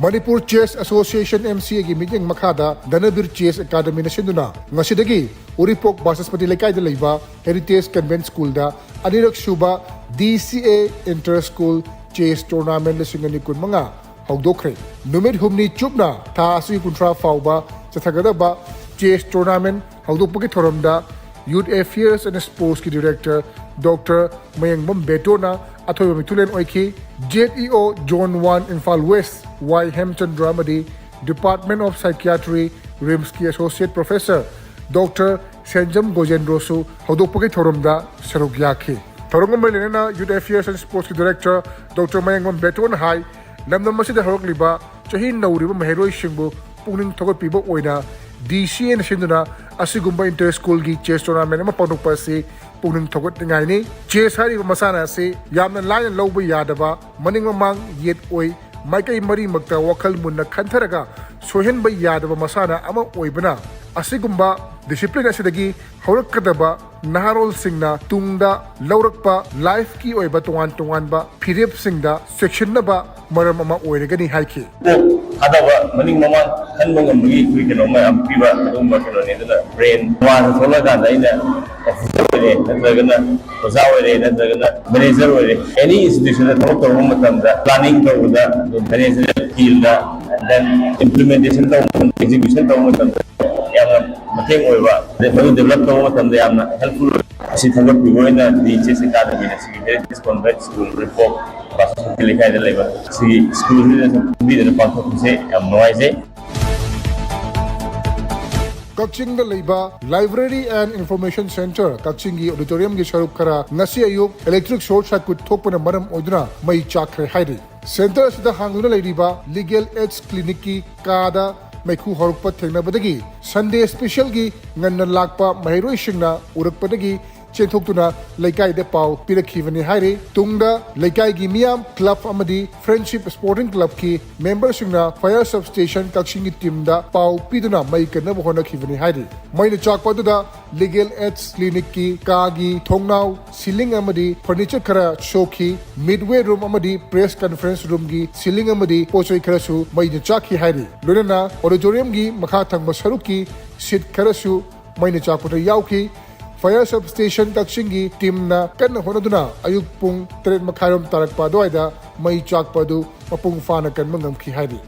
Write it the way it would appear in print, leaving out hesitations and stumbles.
Manipur Chess Association MCA gi meeting makhada Danabir Chess Academy na sinduna ngasidagi Uripok Basaspati Lekay da Leiba Heritage Convent School da anirak suba DCA Inter-School Chess Tournament na singani kun mga hawdokre numit humni chupna tha asui kuntra fauba chathagadaba Chess Tournament hawdokpagi thoramda Youth Affairs and Sports ki Director Dr. Mayangbam Betona athoy mitulen oiki JEO Zone 1 Imphal West Y Hemchandra Madi Department of Psychiatry RIMS ki Associate Professor Dr. Senjam Gojendrosu hawdokpagi thoramda saruk yakhi thoramam melena Youth Affairs and Sports ki Director Dr. Mayangbam Betona hai lamnam masida harok liba chahin nauriba maheroi singbu pungning thogot pibo oina DCA na sinduna asigumba inter-school gi chess tournament ama panukpa si pungning thogot ngai ni chess hari masana si yamna lain lawba yadaba maning mamang yet oi maikai mari makta wakhal munna khantharaga sohen ba yadaba masana ama oibana asigumba discipline asidagi haurakadaba naharol singna tungda laurakpa life ki oiba tungan ba phirep singda section na ba maram ama oiragani haiki hadaba maning mama hanbang amgi kui keno ma ampiba umba keno ne da brain wa thola ga da ina officer ne nadagana ozawa ne nadagana manager ne any institution da thok tawu matam da planning tawu da manager skill da and then implementation tawu execution tawu matam yamna mateng oiba develop tawu matam da yamna helpful asi thagot bigoina di chess academy na si heritage convent school report Basaspati Lekay da Leiba si school ni bi da pathok se am noise Kaching da Leiba Library and Information Center Kaching gi auditorium gi saruk kara ngasi ayuk electric short circuit thokpana maram oiduna mai chakre hairi center sida hanguna leiriba legal aids clinic ki kada maikhu horukpa thengnabadagi Sunday special gi nganna lakpa mairoi singna urakpadagi Chenthokuna Lekay de Pau Pirakhivani Hairi Tungda Lekay gi Miam Club Amadi Friendship Sporting Club ki members singna Fire Substation Kakshing team da Pau Piduna Mai kana bohona khivani Hairi Maina chakpa da Legal Aids Clinic ki Kagi Thongnau Ceiling Amadi Furniture Kara Shoki Midway Room Amadi Press Conference Room gi Ceiling Amadi Pochoi Karasu Maina chakhi Hairi Lunana Auditorium gi Makha Thangba Saruki Seat Karasu Maina chakpa yauki Fire Substation Kakshing team na kanna honaduna ayuk pung 3 makharom tarakpa doida mai chakpa du mapung fana kan mangam ki hari